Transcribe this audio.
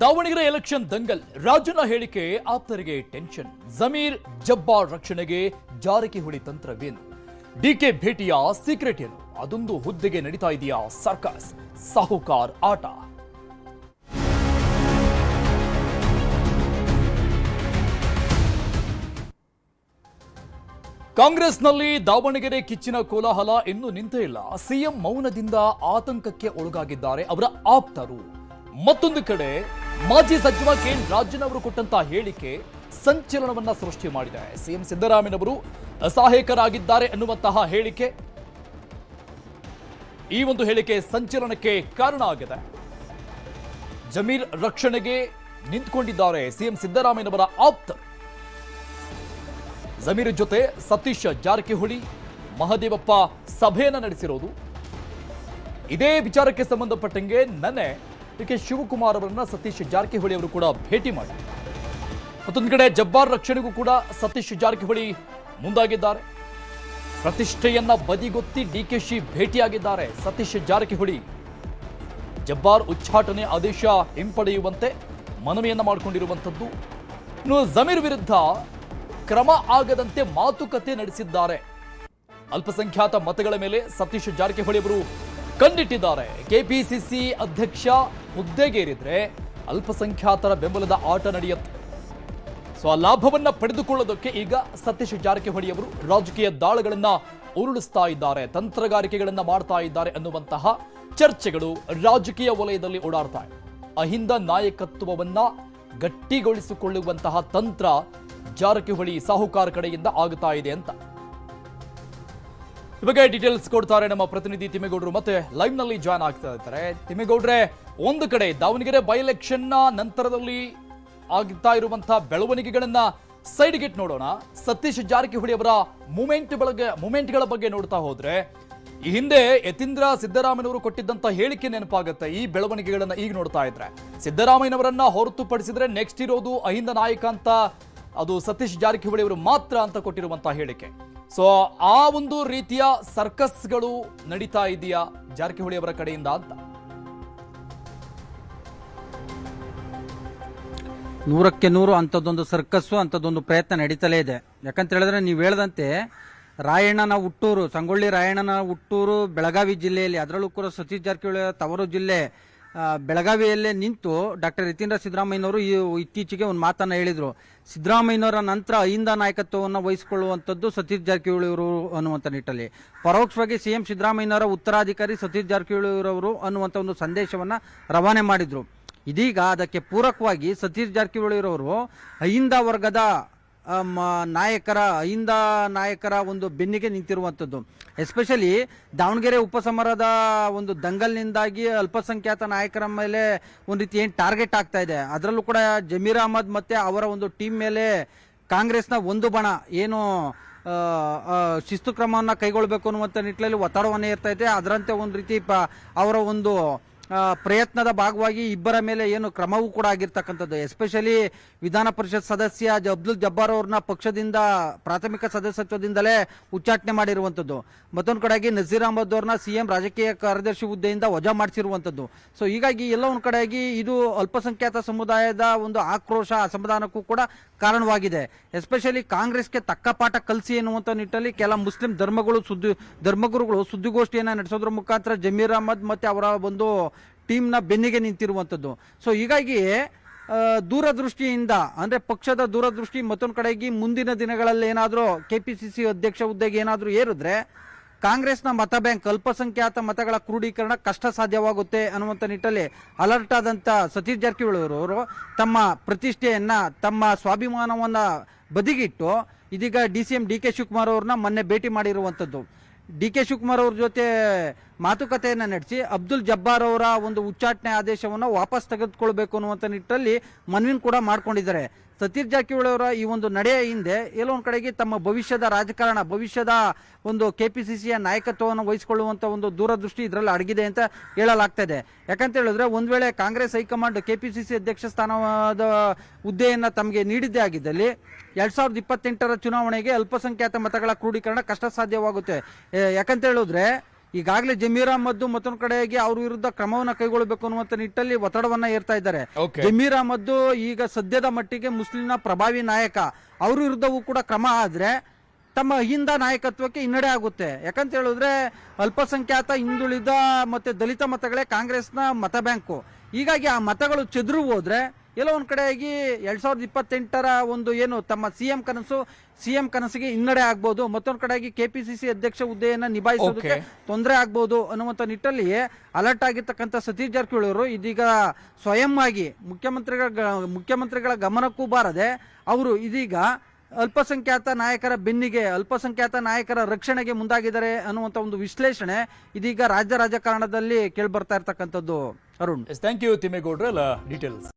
Davanagere election Dangal, ರಾಜನ ಹೇಳಿಕೆ ಆಪ್ತರಿಗೆ tension. Zameer Jabbar ರಕ್ಷಣೆಗೆ ಜಾರಕಿಹೊಳಿ ತಂತ್ರವೇನು? ಡಿಕೆ ಭೇಟಿಯ ಸೀಕ್ರೆಟ್ ಏನು? ಅದೊಂದು ಹುದ್ದೆಗೆ ನಡೀತಾ ಇದೆಯಾ ಸರ್ಕಸ್, ಸಾಹುಕಾರ್ ಆಟ? ಕಾಂಗ್ರೆಸ್ನಲ್ಲಿ ದಾವಣಗೆರೆ ಕಿಚ್ಚಿನ ಕೋಲಾಹಲ ಇನ್ನೂ ನಿಂತೇ ಇಲ್ಲ. ಸಿಎಂ ಮೌನದಿಂದ ಆತಂಕಕ್ಕೆ ಒಳಗಾಗಿದ್ದಾರೆ ಅವರ ಆಪ್ತರು. ಮತ್ತೊಂದು ಕಡೆ ಮಾಜಿ ಸಚಿವ ಕೆ ರಾಜನ್ ಅವರು ಕೊಟ್ಟಂತಹ ಹೇಳಿಕೆ ಸಂಚಲನವನ್ನ ಸೃಷ್ಟಿ ಮಾಡಿದೆ. ಸಿಎಂ ಸಿದ್ದರಾಮಯ್ಯನವರು ಅಸಹಾಯಕರಾಗಿದ್ದಾರೆ ಎನ್ನುವಂತಹ ಹೇಳಿಕೆ, ಈ ಒಂದು ಹೇಳಿಕೆ ಸಂಚಲನಕ್ಕೆ ಕಾರಣ ಆಗಿದೆ. ಜಮೀರ್ ರಕ್ಷಣೆಗೆ ನಿಂತುಕೊಂಡಿದ್ದಾರೆ ಸಿಎಂ ಸಿದ್ದರಾಮಯ್ಯನವರ ಆಪ್ತರು. ಜಮೀರ್ ಜೊತೆ ಸತೀಶ್ ಜಾರಕಿಹೊಳಿ, ಮಹದೇವಪ್ಪ ಸಭೆಯನ್ನ ನಡೆಸಿರೋದು. ಇದೇ ವಿಚಾರಕ್ಕೆ ಸಂಬಂಧಪಟ್ಟಂಗೆ ನನ್ನೆ ಕೆ ಶಿವಕುಮಾರ್ ಅವರನ್ನ ಸತೀಶ್ ಜಾರಕಿಹೊಳಿ ಅವರು ಕೂಡ ಭೇಟಿ ಮಾಡಿ, ಮತ್ತೊಂದು ಕಡೆ ಜಬ್ಬಾರ್ ರಕ್ಷಣೆಗೂ ಕೂಡ ಸತೀಶ್ ಜಾರಕಿಹೊಳಿ ಮುಂದಾಗಿದ್ದಾರೆ. ಪ್ರತಿಷ್ಠೆಯನ್ನ ಬದಿಗೊತ್ತಿ ಡಿಕೆಶಿ ಭೇಟಿಯಾಗಿದ್ದಾರೆ ಸತೀಶ್ ಜಾರಕಿಹೊಳಿ. ಜಬ್ಬಾರ್ ಉಚ್ಚಾಟನೆ ಆದೇಶ ಹಿಂಪಡೆಯುವಂತೆ ಮನವಿಯನ್ನ ಮಾಡಿಕೊಂಡಿರುವಂಥದ್ದು. ಇನ್ನು ಜಮೀರ್ ವಿರುದ್ಧ ಕ್ರಮ ಆಗದಂತೆ ಮಾತುಕತೆ ನಡೆಸಿದ್ದಾರೆ. ಅಲ್ಪಸಂಖ್ಯಾತ ಮತಗಳ ಮೇಲೆ ಸತೀಶ್ ಜಾರಕಿಹೊಳಿ ಅವರು ಕಣ್ಣಿಟ್ಟಿದ್ದಾರೆ. ಕೆಪಿಸಿಸಿ ಅಧ್ಯಕ್ಷ ಹುದ್ದೆಗೇರಿದ್ರೆ ಅಲ್ಪಸಂಖ್ಯಾತರ ಬೆಂಬಲದ ಆಟ ನಡೆಯುತ್ತೆ. ಸೊ ಆ ಲಾಭವನ್ನ ಪಡೆದುಕೊಳ್ಳೋದಕ್ಕೆ ಈಗ ಸತೀಶ್ ಜಾರಕಿಹೊಳಿ ಅವರು ರಾಜಕೀಯ ದಾಳಗಳನ್ನ ಉರುಳಿಸ್ತಾ ಇದ್ದಾರೆ, ತಂತ್ರಗಾರಿಕೆಗಳನ್ನ ಮಾಡ್ತಾ ಇದ್ದಾರೆ ಅನ್ನುವಂತಹ ಚರ್ಚೆಗಳು ರಾಜಕೀಯ ವಲಯದಲ್ಲಿ ಓಡಾಡ್ತಾ ಇದೆ. ಅಹಿಂದ ನಾಯಕತ್ವವನ್ನ ಗಟ್ಟಿಗೊಳಿಸಿಕೊಳ್ಳುವಂತಹ ತಂತ್ರ ಜಾರಕಿಹೊಳಿ ಸಾಹುಕಾರ್ ಕಡೆಯಿಂದ ಆಗುತ್ತಾ ಇದೆ ಅಂತ ಈ ಬಗ್ಗೆ ಡೀಟೇಲ್ಸ್ ಕೊಡ್ತಾರೆ ನಮ್ಮ ಪ್ರತಿನಿಧಿ ತಿಮ್ಮೇಗೌಡರು. ಮತ್ತೆ ಲೈವ್ ನಲ್ಲಿ ಜಾಯ್ನ್ ಆಗ್ತಾ ಇದ್ದಾರೆ. ತಿಮ್ಮೇಗೌಡ್ರೆ, ಒಂದು ಕಡೆ ದಾವಣಗೆರೆ ಬೈ ಎಲೆಕ್ಷನ್ ನ ನಂತರದಲ್ಲಿ ಆಗ್ತಾ ಇರುವಂತಹ ಬೆಳವಣಿಗೆಗಳನ್ನ ಸೈಡ್ಗೆಟ್ ನೋಡೋಣ. ಸತೀಶ್ ಜಾರಕಿಹೊಳಿ ಅವರ ಮೂಮೆಂಟ್ಗಳ ಬಗ್ಗೆ ನೋಡ್ತಾ ಹೋದ್ರೆ, ಈ ಹಿಂದೆ ಯತೀಂದ್ರ ಸಿದ್ದರಾಮಯ್ಯನವರು ಕೊಟ್ಟಿದ್ದಂತ ಹೇಳಿಕೆ ನೆನಪಾಗುತ್ತೆ. ಈ ಬೆಳವಣಿಗೆಗಳನ್ನ ಈಗ ನೋಡ್ತಾ ಇದ್ರೆ ಸಿದ್ದರಾಮಯ್ಯನವರನ್ನ ಹೊರತುಪಡಿಸಿದ್ರೆ ನೆಕ್ಸ್ಟ್ ಇರೋದು ಅಹಿಂದ ನಾಯಕ ಅಂತ, ಅದು ಸತೀಶ್ ಜಾರಕಿಹೊಳಿ ಅವರು ಮಾತ್ರ ಅಂತ ಕೊಟ್ಟಿರುವಂತಹ ಹೇಳಿಕೆ. ಸೊ ಆ ಒಂದು ರೀತಿಯ ಸರ್ಕಸ್ಗಳು ನಡೀತಾ ಇದೆಯಾ ಜಾರಕಿಹೊಳಿ ಅವರ ಕಡೆಯಿಂದ ಅಂತ? 100ಕ್ಕೆ 100 ಅಂಥದ್ದೊಂದು ಸರ್ಕಸ್ಸು, ಅಂಥದ್ದೊಂದು ಪ್ರಯತ್ನ ನಡೀತಲೇ ಇದೆ. ಯಾಕಂತ ಹೇಳಿದ್ರೆ ನೀವು ಹೇಳ್ದಂತೆ ರಾಯಣ್ಣನ ಹುಟ್ಟೂರು, ಸಂಗೊಳ್ಳಿ ರಾಯಣ್ಣನ ಹುಟ್ಟೂರು ಬೆಳಗಾವಿ ಜಿಲ್ಲೆಯಲ್ಲಿ, ಅದರಲ್ಲೂ ಕೂಡ ಸತೀಶ್ ಜಾರಕಿಹೊಳಿ ತವರು ಜಿಲ್ಲೆ ಬೆಳಗಾವಿಯಲ್ಲೇ ನಿಂತು ಡಾಕ್ಟರ್ ಯತೀಂದ್ರ ಸಿದ್ದರಾಮಯ್ಯನವರು ಇತ್ತೀಚೆಗೆ ಒಂದು ಮಾತನ್ನ ಹೇಳಿದ್ರು. ಸಿದ್ದರಾಮಯ್ಯನವರ ನಂತರ ಅಹಿಂದ ನಾಯಕತ್ವವನ್ನು ವಹಿಸಿಕೊಳ್ಳುವಂಥದ್ದು ಸತೀಶ್ ಜಾರಕಿಹೊಳಿ ಅವರು ಅನ್ನುವಂಥ ನಿಟ್ಟಲ್ಲಿ ಪರೋಕ್ಷವಾಗಿ ಸಿಎಂ ಸಿದ್ದರಾಮಯ್ಯನವರ ಉತ್ತರಾಧಿಕಾರಿ ಸತೀಶ್ ಜಾರಕಿಹೊಳಿ ಅವರು ಅನ್ನುವಂಥ ಒಂದು ಸಂದೇಶವನ್ನ ರವಾನೆ ಮಾಡಿದ್ರು. ಇದೀಗ ಅದಕ್ಕೆ ಪೂರಕವಾಗಿ ಸತೀಶ್ ಜಾರಕಿಹೊಳಿ ಅವರು ಅಹಿಂದ ವರ್ಗದ ಅಹಿಂದ ನಾಯಕರ ಒಂದು ಬೆನ್ನಿಗೆ ನಿಂತಿರುವಂಥದ್ದು. ಎಸ್ಪೆಷಲಿ ದಾವಣಗೆರೆ ಉಪಸಮರದ ಒಂದು ದಂಗಲ್ನಿಂದಾಗಿ ಅಲ್ಪಸಂಖ್ಯಾತ ನಾಯಕರ ಮೇಲೆ ಒಂದು ರೀತಿ ಏನು ಟಾರ್ಗೆಟ್ ಆಗ್ತಾ ಇದೆ. ಅದರಲ್ಲೂ ಕೂಡ ಜಮೀರ್ ಅಹಮದ್ ಮತ್ತೆ ಅವರ ಒಂದು ಟೀಮ್ ಮೇಲೆ ಕಾಂಗ್ರೆಸ್ನ ಒಂದು ಬಣ ಏನು ಶಿಸ್ತು ಕ್ರಮವನ್ನು ಕೈಗೊಳ್ಳಬೇಕು ಅನ್ನುವಂಥ ನಿಟ್ಟಿನಲ್ಲಿ ಒತ್ತಡವನ್ನೇ ಇರ್ತಾ ಇದೆ. ಅದರಂತೆ ಒಂದು ರೀತಿ ಅವರ ಒಂದು ಪ್ರಯತ್ನದ ಭಾಗವಾಗಿ ಇಬ್ಬರ ಮೇಲೆ ಏನು ಕ್ರಮವೂ ಕೂಡ ಆಗಿರ್ತಕ್ಕಂಥದ್ದು. ಎಸ್ಪೆಷಲಿ ವಿಧಾನ ಪರಿಷತ್ ಸದಸ್ಯ ಅಬ್ದುಲ್ ಜಬ್ಬಾರ್ ಅವ್ರನ್ನ ಪಕ್ಷದಿಂದ ಪ್ರಾಥಮಿಕ ಸದಸ್ಯತ್ವದಿಂದಲೇ ಉಚ್ಚಾಟನೆ ಮಾಡಿರುವಂಥದ್ದು. ಮತ್ತೊಂದು ಕಡೆಯಾಗಿ ನಜೀರ್ ಅಹಮದ್ ಅವ್ರನ್ನ ಸಿಎಂ ರಾಜಕೀಯ ಕಾರ್ಯದರ್ಶಿ ಹುದ್ದೆಯಿಂದ ವಜಾ ಮಾಡಿಸಿರುವಂಥದ್ದು. ಸೊ ಹೀಗಾಗಿ ಎಲ್ಲ ಒಂದು ಕಡೆಯಾಗಿ ಇದು ಅಲ್ಪಸಂಖ್ಯಾತ ಸಮುದಾಯದ ಒಂದು ಆಕ್ರೋಶ, ಅಸಮಾಧಾನಕ್ಕೂ ಕೂಡ ಕಾರಣವಾಗಿದೆ. ಎಸ್ಪೆಷಲಿ ಕಾಂಗ್ರೆಸ್ಗೆ ತಕ್ಕ ಪಾಠ ಕಲಿಸಿ ಎನ್ನುವಂಥ ನಿಟ್ಟಲ್ಲಿ ಕೆಲ ಮುಸ್ಲಿಂ ಧರ್ಮಗುರುಗಳು ಸುದ್ದಿಗೋಷ್ಠಿಯನ್ನು ನಡೆಸೋದ್ರ ಮುಖಾಂತರ ಜಮೀರ್ ಅಹಮದ್ ಮತ್ತೆ ಅವರ ಒಂದು ಟೀಮ್ನ ಬೆನ್ನಿಗೆ ನಿಂತಿರುವಂಥದ್ದು. ಸೊ ಹೀಗಾಗಿ ದೂರದೃಷ್ಟಿಯಿಂದ ಅಂದ್ರೆ ಪಕ್ಷದ ದೂರದೃಷ್ಟಿ, ಮತ್ತೊಂದು ಕಡೆಗೆ ಮುಂದಿನ ದಿನಗಳಲ್ಲಿ ಏನಾದರೂ ಕೆಪಿಸಿಸಿ ಅಧ್ಯಕ್ಷ ಹುದ್ದೆಗೆ ಏನಾದರೂ ಏರಿದ್ರೆ ಕಾಂಗ್ರೆಸ್ನ ಮತ ಬ್ಯಾಂಕ್, ಅಲ್ಪಸಂಖ್ಯಾತ ಮತಗಳ ಕ್ರೋಢೀಕರಣ ಕಷ್ಟ ಸಾಧ್ಯವಾಗುತ್ತೆ ಅನ್ನುವಂಥ ನಿಟ್ಟಲ್ಲಿ ಅಲರ್ಟ್ ಆದಂತ ಸತೀಶ್ ಜಾರಕಿಹೊಳಿ ಅವರು ತಮ್ಮ ಪ್ರತಿಷ್ಠೆಯನ್ನ, ತಮ್ಮ ಸ್ವಾಭಿಮಾನವನ್ನ ಬದಿಗಿಟ್ಟು ಇದೀಗ DCM DK ಶಿವಕುಮಾರ್ ಅವ್ರನ್ನ ಮೊನ್ನೆ ಭೇಟಿ ಮಾಡಿರುವಂಥದ್ದು. DK ಶಿವಕುಮಾರ್ ಅವ್ರ ಜೊತೆ ಮಾತುಕತೆಯನ್ನು ನಡೆಸಿ ಅಬ್ದುಲ್ ಜಬ್ಬಾರ್ ಅವರ ಒಂದು ಉಚ್ಚಾಟನೆ ಆದೇಶವನ್ನು ವಾಪಸ್ ತೆಗೆದುಕೊಳ್ಬೇಕು ಅನ್ನುವಂಥ ನಿಟ್ಟಲ್ಲಿ ಮನವಿನ ಕೂಡ ಮಾಡ್ಕೊಂಡಿದ್ದಾರೆ. ಸತೀಶ್ ಜಾರಕಿಹೊಳಿ ಅವರ ಈ ಒಂದು ನಡೆಯ ಹಿಂದೆ ಎಲ್ಲೋ ಒಂದು ಕಡೆಗೆ ತಮ್ಮ ಭವಿಷ್ಯದ ರಾಜಕಾರಣ, ಭವಿಷ್ಯದ ಒಂದು ಕೆಪಿಸಿಸಿಯ ನಾಯಕತ್ವವನ್ನು ವಹಿಸಿಕೊಳ್ಳುವಂಥ ಒಂದು ದೂರದೃಷ್ಟಿ ಇದರಲ್ಲಿ ಅಡಗಿದೆ ಅಂತ ಹೇಳಲಾಗ್ತಾ ಇದೆ. ಯಾಕಂತ ಹೇಳಿದ್ರೆ ಒಂದು ವೇಳೆ ಕಾಂಗ್ರೆಸ್ ಹೈಕಮಾಂಡ್ ಕೆಪಿಸಿಸಿ ಅಧ್ಯಕ್ಷ ಸ್ಥಾನದ ಹುದ್ದೆಯನ್ನು ತಮಗೆ ನೀಡಿದ್ದೇ ಆಗಿದ್ದಲ್ಲಿ 2028ರ ಚುನಾವಣೆಗೆ ಅಲ್ಪಸಂಖ್ಯಾತ ಮತಗಳ ಕ್ರೋಢೀಕರಣ ಕಷ್ಟ ಸಾಧ್ಯವಾಗುತ್ತೆ. ಯಾಕಂತ ಹೇಳಿದ್ರೆ ಈಗಾಗಲೇ ಜಮೀರ್ ಅಹಮದ್ ಮತ್ತೊಂದು ಕಡೆಗೆ ಅವ್ರ ವಿರುದ್ಧ ಕ್ರಮವನ್ನ ಕೈಗೊಳ್ಳಬೇಕು ಅನ್ನುವಂತ ನಿಟ್ಟಲ್ಲಿ ಒತ್ತಡವನ್ನ ಏರ್ತಾ ಇದ್ದಾರೆ. Okay. ಜಮೀರ್ ಅಹಮದ್ ಈಗ ಸದ್ಯದ ಮಟ್ಟಿಗೆ ಮುಸ್ಲಿಂನ ಪ್ರಭಾವಿ ನಾಯಕ, ಅವ್ರ ವಿರುದ್ಧವೂ ಕೂಡ ಕ್ರಮ ಆದ್ರೆ ತಮ್ಮ ಅಹಿಂದ ನಾಯಕತ್ವಕ್ಕೆ ಹಿನ್ನಡೆ ಆಗುತ್ತೆ. ಯಾಕಂತ ಹೇಳಿದ್ರೆ ಅಲ್ಪಸಂಖ್ಯಾತ, ಹಿಂದುಳಿದ ಮತ್ತೆ ದಲಿತ ಮತಗಳೇ ಕಾಂಗ್ರೆಸ್ನ ಮತ ಬ್ಯಾಂಕು. ಹೀಗಾಗಿ ಆ ಮತಗಳು ಚೆದ್ರು ಹೋದ್ರೆ ಎಲ್ಲೋ ಒಂದ್ ಕಡೆಯಾಗಿ 2028 ಒಂದು ಏನು ತಮ್ಮ ಸಿಎಂ ಕನಸಿಗೆ ಹಿನ್ನಡೆ ಆಗ್ಬೋದು. ಮತ್ತೊಂದ್ ಕಡೆಯಾಗಿ ಕೆಪಿಸಿಸಿ ಅಧ್ಯಕ್ಷ ಹುದ್ದೆಯನ್ನ ನಿಭಾಯಿಸೋದಕ್ಕೆ ತೊಂದರೆ ಆಗ್ಬೋದು ಅನ್ನುವಂತ ನಿಟ್ಟಲ್ಲಿ ಅಲರ್ಟ್ ಆಗಿರ್ತಕ್ಕಂಥ ಸತೀಶ್ ಜಾರಕಿಹೊಳಿ ಅವರು ಇದೀಗ ಸ್ವಯಂ ಆಗಿ ಮುಖ್ಯಮಂತ್ರಿಗಳ ಗಮನಕ್ಕೂ ಬಾರದೆ ಅವರು ಇದೀಗ ಅಲ್ಪಸಂಖ್ಯಾತ ನಾಯಕರ ಬೆನ್ನಿಗೆ, ಅಲ್ಪಸಂಖ್ಯಾತ ನಾಯಕರ ರಕ್ಷಣೆಗೆ ಮುಂದಾಗಿದ್ದಾರೆ ಅನ್ನುವಂತ ಒಂದು ವಿಶ್ಲೇಷಣೆ ಇದೀಗ ರಾಜ್ಯ ರಾಜಕಾರಣದಲ್ಲಿ ಕೇಳಿ ಬರ್ತಾ ಇರ್ತಕ್ಕಂಥದ್ದು. ಅರುಣ್, ಥ್ಯಾಂಕ್ ಯು ತಿಮ್ಮೇಗೌಡ್ರೆ ಡೀಟೇಲ್ಸ್.